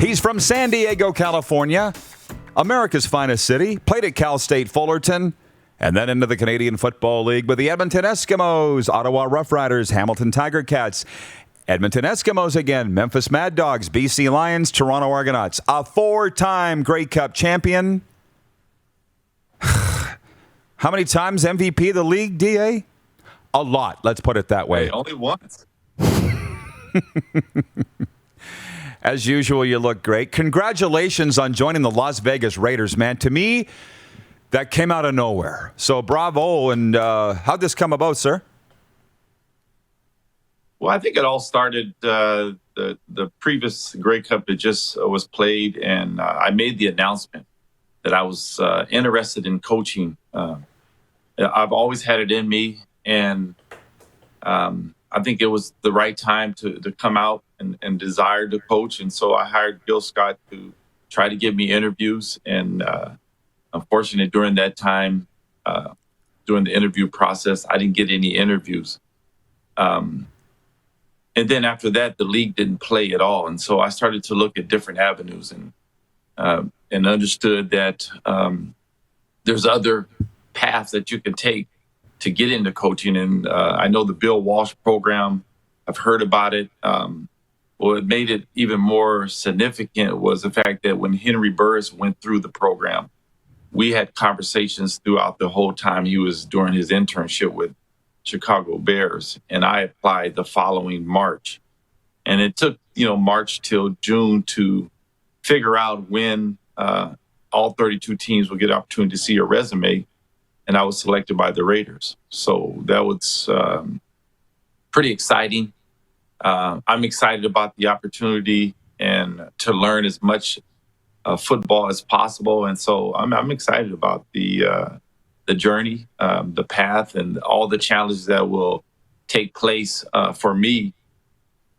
He's from San Diego, California, America's finest city, played at Cal State Fullerton, and then into the Canadian Football League with the Edmonton Eskimos, Ottawa Rough Riders, Hamilton Tiger Cats, Edmonton Eskimos again, Memphis Mad Dogs, BC Lions, Toronto Argonauts, a 4-time Grey Cup champion. How many times MVP of the league, DA? A lot, let's put it that way. Hey, only once. As usual, you look great. Congratulations on joining the Las Vegas Raiders, man. To me, that came out of nowhere. So bravo, and how'd this come about, sir? Well, I think it all started the previous Grey Cup that just was played, and I made the announcement that I was interested in coaching. I've always had it in me, and I think it was the right time to come out and desire to coach. And so I hired Bill Scott to try to give me interviews. And unfortunately, during that time, during the interview process, I didn't get any interviews. And then after that, the league didn't play at all. And so I started to look at different avenues and understood that there's other paths that you can take to get into coaching. And I know the Bill Walsh program, I've heard about it. What made it even more significant was the fact that when Henry Burris went through the program, we had conversations throughout the whole time he was doing his internship with Chicago Bears. And I applied the following March. And it took, March till June to figure out when all 32 teams would get an opportunity to see a resume. And I was selected by the Raiders. So that was pretty exciting. I'm excited about the opportunity and to learn as much football as possible. And so I'm excited about the journey, the path, and all the challenges that will take place for me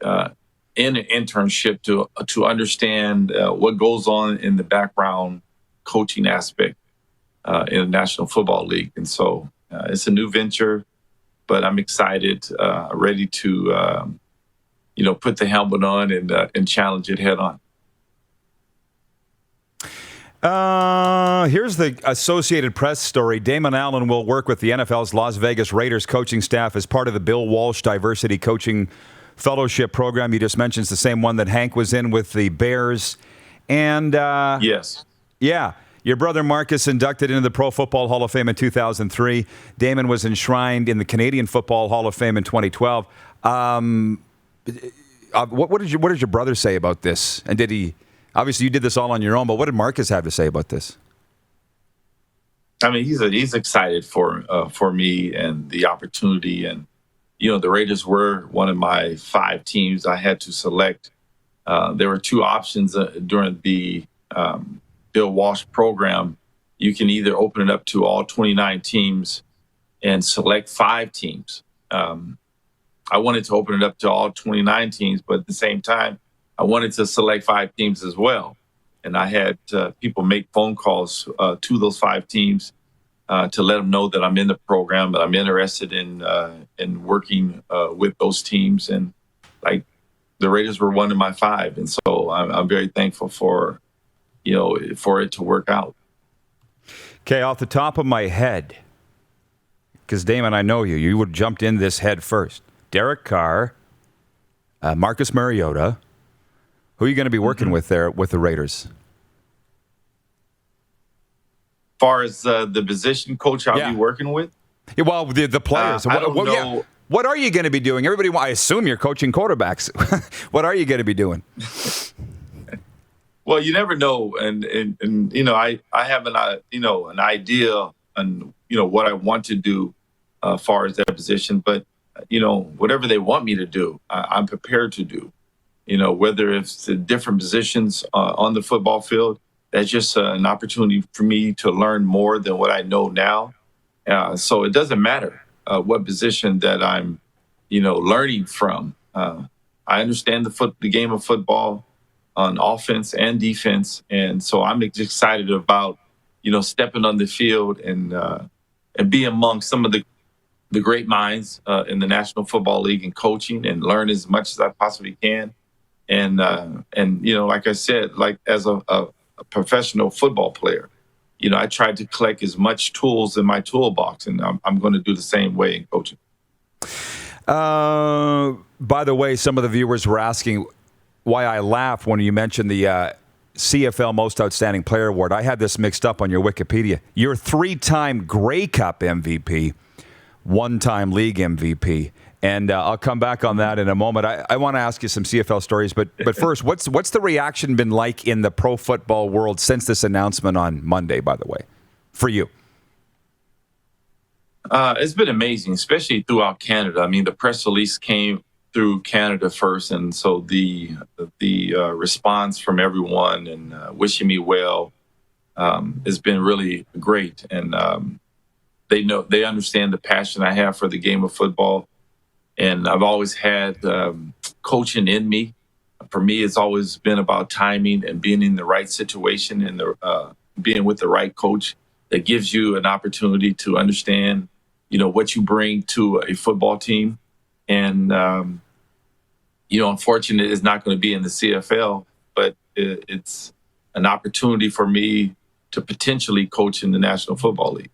in an internship to understand what goes on in the background coaching aspect in the National Football League. And so it's a new venture, but I'm excited, ready to, put the helmet on and challenge it head on. Here's the Associated Press story. Damon Allen will work with the NFL's Las Vegas Raiders coaching staff as part of the Bill Walsh Diversity Coaching Fellowship Program. You just mentioned it's the same one that Hank was in with the Bears. And yes. Yeah. Your brother Marcus inducted into the Pro Football Hall of Fame in 2003. Damon was enshrined in the Canadian Football Hall of Fame in 2012. What did your brother say about this? And did he? Obviously, you did this all on your own, but what did Marcus have to say about this? I mean, he's excited for me and the opportunity, and the Raiders were one of my 5 teams I had to select. There were 2 options during the Bill Walsh program. You can either open it up to all 29 teams and select 5 teams. I wanted to open it up to all 29 teams, but at the same time, I wanted to select 5 teams as well. And I had people make phone calls to those 5 teams to let them know that I'm in the program, that I'm interested in working with those teams. And like the Raiders were one of my 5. And so I'm very thankful for it to work out. Okay, off the top of my head, because Damon, I know you would have jumped in this head first. Derek Carr, Marcus Mariota. Who are you going to be working with there with the Raiders? As far as the position coach I'll be working with? Yeah, well, the players. I don't know. Yeah. What are you going to be doing? I assume you're coaching quarterbacks. What are you going to be doing? Well, you never know, and I have an idea on what I want to do as far as that position, but whatever they want me to do, I'm prepared to do. Whether it's the different positions on the football field, that's just an opportunity for me to learn more than what I know now. So it doesn't matter what position that I'm, learning from. I understand the game of football on offense and defense. And so I'm excited about, stepping on the field and be among some of the great minds in the National Football League and coaching and learn as much as I possibly can And like I said, like as a professional football player, I tried to collect as much tools in my toolbox, and I'm going to do the same way in coaching. By the way, some of the viewers were asking why I laugh when you mentioned the CFL Most Outstanding Player Award. I had this mixed up on your Wikipedia. You're 3-time Grey Cup MVP, 1-time league MVP. And I'll come back on that in a moment. I want to ask you some CFL stories, but first, what's the reaction been like in the pro football world since this announcement on Monday, by the way, for you? It's been amazing, especially throughout Canada. I mean, the press release came through Canada first, and so the response from everyone and wishing me well has been really great. And they understand the passion I have for the game of football. And I've always had coaching in me. For me, it's always been about timing and being in the right situation and being with the right coach that gives you an opportunity to understand, what you bring to a football team. And, unfortunately, it's not going to be in the CFL, but it's an opportunity for me to potentially coach in the National Football League.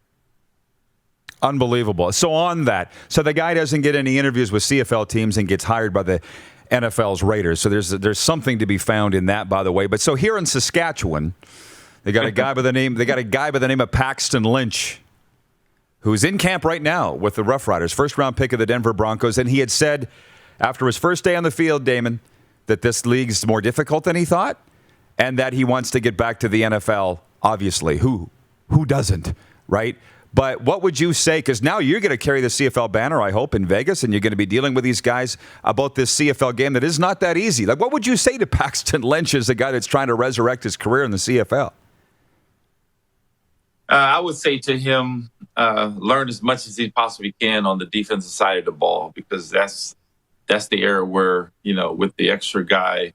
Unbelievable. So on that, the guy doesn't get any interviews with CFL teams and gets hired by the NFL's Raiders. So there's something to be found in that, by the way. But so here in Saskatchewan, they got a guy by the name of Paxton Lynch, who's in camp right now with the Rough Riders, first-round pick of the Denver Broncos. And he had said after his first day on the field, Damon, that this league's more difficult than he thought, and that he wants to get back to the NFL. Obviously, who doesn't, right? But what would you say? Because now you're going to carry the CFL banner, I hope, in Vegas, and you're going to be dealing with these guys about this CFL game that is not that easy. Like, what would you say to Paxton Lynch as a guy that's trying to resurrect his career in the CFL? I would say to him, learn as much as he possibly can on the defensive side of the ball, because that's the area where, with the extra guy,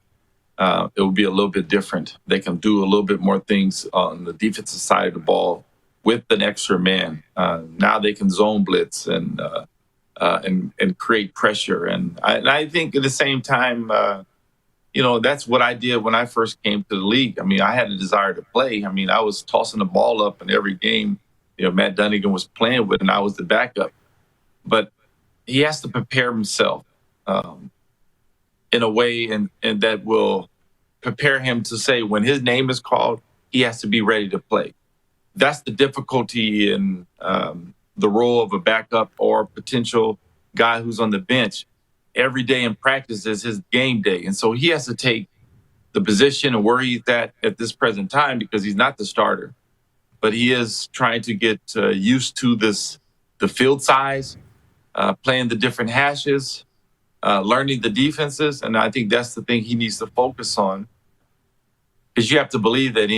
it will be a little bit different. They can do a little bit more things on the defensive side of the ball with an extra man. Now they can zone blitz and create pressure. And I think at the same time, that's what I did when I first came to the league. I mean, I had a desire to play. I mean, I was tossing the ball up in every game, Matt Dunnigan was playing with, and I was the backup. But he has to prepare himself in a way and that will prepare him to say when his name is called, he has to be ready to play. That's the difficulty in the role of a backup or potential guy who's on the bench. Every day in practice is his game day. And so he has to take the position and where he's at this present time, because he's not the starter. But he is trying to get used to the field size, playing the different hashes, learning the defenses. And I think that's the thing he needs to focus on. Because you have to believe that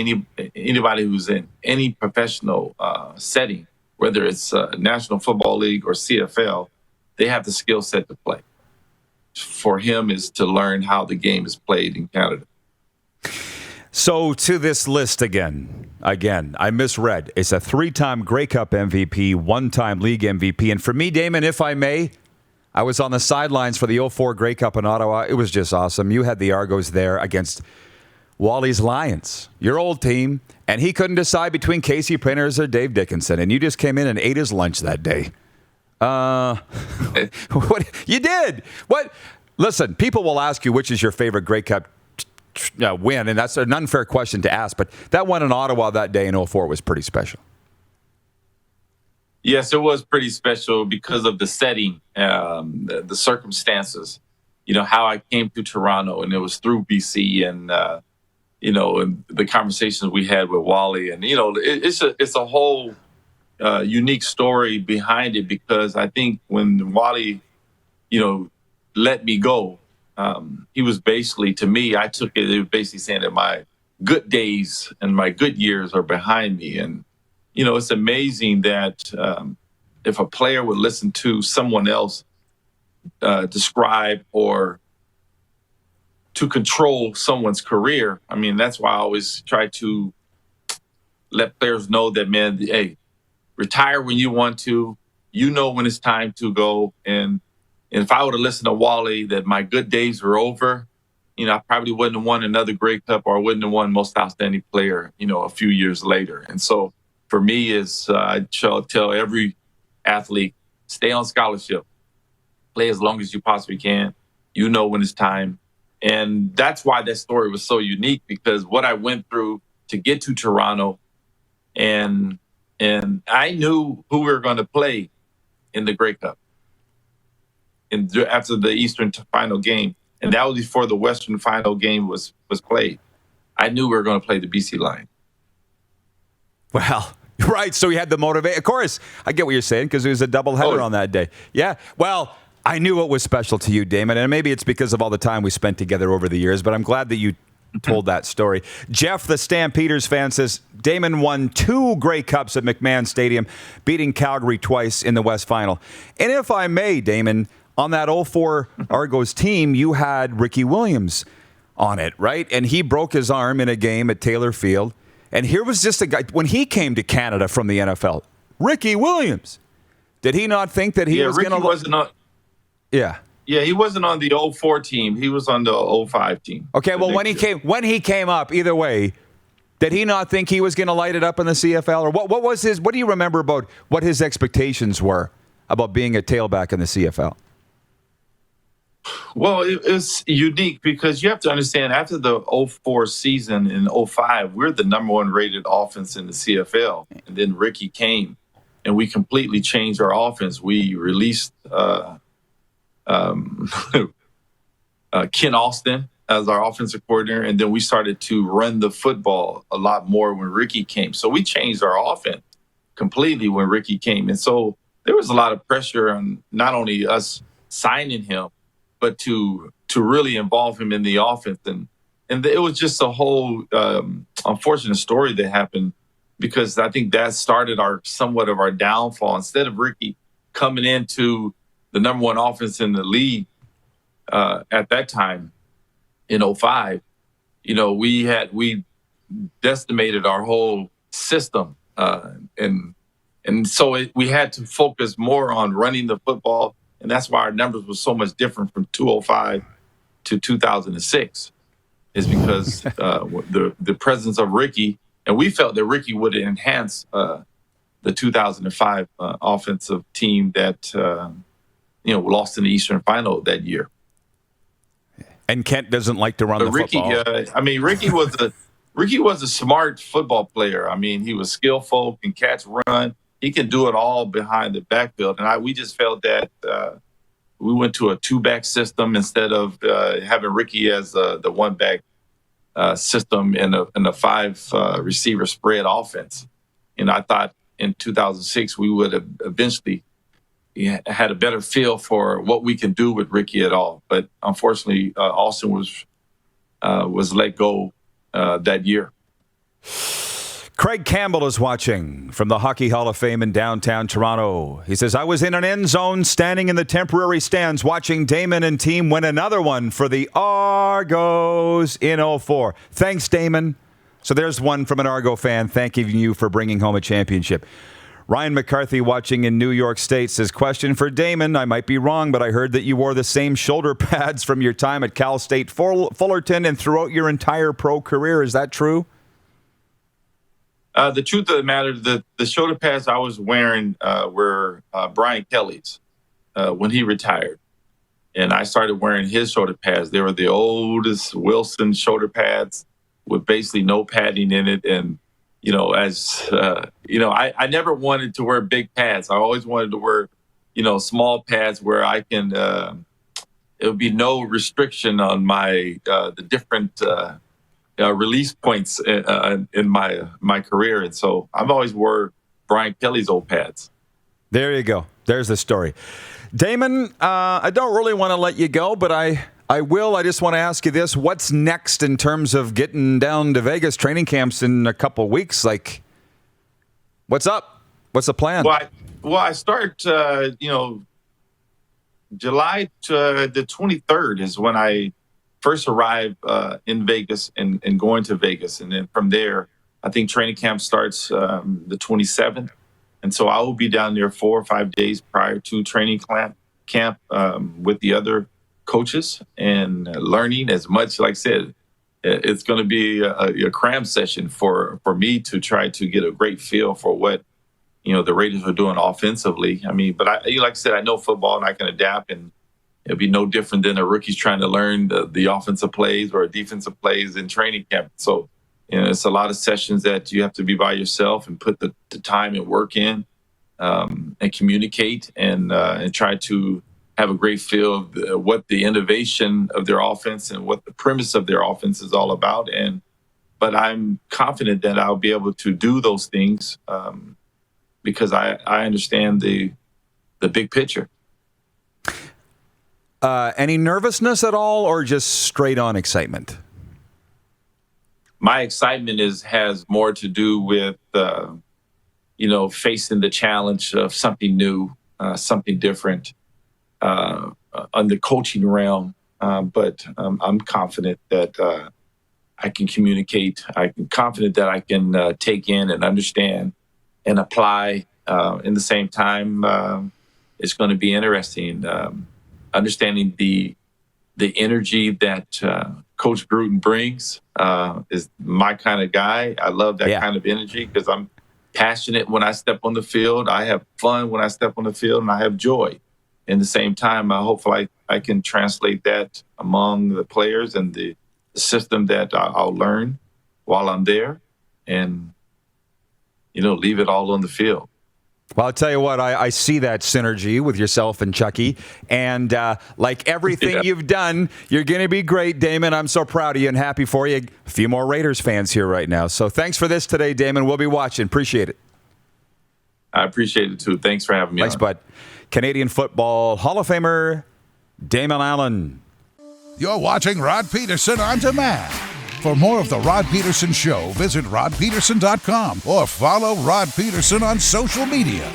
anybody who's in any professional setting, whether it's National Football League or CFL, they have the skill set to play. For him is to learn how the game is played in Canada. So to this list again, I misread. It's a 3-time Grey Cup MVP, 1-time league MVP. And for me, Damon, if I may, I was on the sidelines for the 2004 Grey Cup in Ottawa. It was just awesome. You had the Argos there against Wally's Lions, your old team, and he couldn't decide between Casey Printers or Dave Dickinson, and you just came in and ate his lunch that day. What you did? What? Listen, people will ask you which is your favorite Grey Cup win, and that's an unfair question to ask, but that one in Ottawa that day in 2004 was pretty special. Yes, it was pretty special because of the setting, the circumstances, how I came to Toronto, and it was through BC, and and the conversations we had with Wally, and it's a whole unique story behind it, because I think when Wally, let me go, he was basically, to me, I took it, was basically saying that my good days and my good years are behind me. And, it's amazing that if a player would listen to someone else describe or to control someone's career, I mean, that's why I always try to let players know that, man, hey, retire when you want to, when it's time to go. And if I would have listened to Wally that my good days were over, I probably wouldn't have won another Grey Cup, or I wouldn't have won Most Outstanding Player, a few years later. And so for me, I tell every athlete, stay on scholarship, play as long as you possibly can. When it's time. And that's why that story was so unique, because what I went through to get to Toronto, and I knew who we were going to play in the Grey Cup after the Eastern final game. And that was before the Western final game was played. I knew we were going to play the BC Lions. Well, right. So you had the motivation. Of course, I get what you're saying, because it was a doubleheader on that day. Yeah. Well, I knew it was special to you, Damon, and maybe it's because of all the time we spent together over the years, but I'm glad that you told that story. Jeff, the Stampeders fan, says Damon won 2 Grey Cups at McMahon Stadium, beating Calgary twice in the West Final. And if I may, Damon, on that 04 Argos team, you had Ricky Williams on it, right? And he broke his arm in a game at Taylor Field. And here was just a guy, when he came to Canada from the NFL, Ricky Williams. Did he not think that he was going to... Yeah. Yeah, he wasn't on the 04 team. He was on the 05 team. Okay, well, when he came up, either way, did he not think he was going to light it up in the CFL? Or what do you remember about what his expectations were about being a tailback in the CFL? Well, it's unique because you have to understand, after the 04 season in 05, we're the number 1 rated offense in the CFL. And then Ricky came, and we completely changed our offense. We released Ken Austin as our offensive coordinator, and then we started to run the football a lot more when Ricky came. So we changed our offense completely when Ricky came. And so there was a lot of pressure on not only us signing him, but to really involve him in the offense. And it was just a whole unfortunate story that happened, because I think that started somewhat of our downfall. Instead of Ricky coming into the number 1 offense in the league at that time in 05, we decimated our whole system. And so we had to focus more on running the football. And that's why our numbers were so much different from 2005 to 2006, is because the presence of Ricky, and we felt that Ricky would enhance the 2005 offensive team that lost in the Eastern Final that year. And Kent doesn't like to run the football. Ricky was a smart football player. I mean, he was skillful, can catch, run. He can do it all behind the backfield. And we just felt that we went to a 2-back system instead of having Ricky as the 1-back system in a 5 receiver spread offense. And I thought in 2006 we would have eventually had a better feel for what we can do with Ricky at all. But unfortunately, Austin was let go that year. Craig Campbell is watching from the Hockey Hall of Fame in downtown Toronto. He says, I was in an end zone standing in the temporary stands watching Damon and team win another one for the Argos in 04. Thanks, Damon. So there's one from an Argo fan thanking you for bringing home a championship. Ryan McCarthy watching in New York State says, question for Damon. I might be wrong, but I heard that you wore the same shoulder pads from your time at Cal State Fullerton and throughout your entire pro career. Is that true? The truth of the matter, the shoulder pads I was wearing were Brian Kelly's when he retired. And I started wearing his shoulder pads. They were the oldest Wilson shoulder pads with basically no padding in it. And, I never wanted to wear big pads. I always wanted to wear, small pads where I can, it would be no restriction on the different release points in my career. And so I've always wore Brian Kelly's old pads. There you go. There's the story. Damon, I don't really want to let you go, but I will. I just want to ask you this. What's next in terms of getting down to Vegas? Training camps in a couple of weeks. Like, what's up? What's the plan? Well, I start, July the 23rd is when I first arrive in Vegas and going to Vegas. And then from there, I think training camp starts the 27th. And so I will be down there 4 or 5 days prior to training camp with the other coaches and learning as much. Like I said, it's going to be a cram session for me to try to get a great feel for what the Raiders are doing offensively. I mean, but like I said, I know football and I can adapt, and it'll be no different than a rookie's trying to learn the offensive plays or defensive plays in training camp. So, it's a lot of sessions that you have to be by yourself and put the time and work in, and communicate and try to have a great feel of what the innovation of their offense and what the premise of their offense is all about. But I'm confident that I'll be able to do those things because I understand the big picture. Any nervousness at all, or just straight on excitement? My excitement has more to do with facing the challenge of something new, something different on the coaching realm. But I'm confident that I can communicate. I'm confident that I can take in and understand and apply. In the same time, it's going to be interesting. Understanding the energy that Coach Gruden brings is my kind of guy. I love that kind of energy because I'm passionate when I step on the field. I have fun when I step on the field, and I have joy. In the same time, hopefully I can translate that among the players and the system that I'll learn while I'm there, and leave it all on the field. Well, I'll tell you what, I see that synergy with yourself and Chucky. And like everything you've done, you're going to be great, Damon. I'm so proud of you and happy for you. A few more Raiders fans here right now. So thanks for this today, Damon. We'll be watching. Appreciate it. I appreciate it, too. Thanks for having me on. Thanks, bud. Canadian Football Hall of Famer Damon Allen. You're watching Rod Pedersen On Demand. For more of The Rod Pedersen Show, visit rodpedersen.com or follow Rod Pedersen on social media.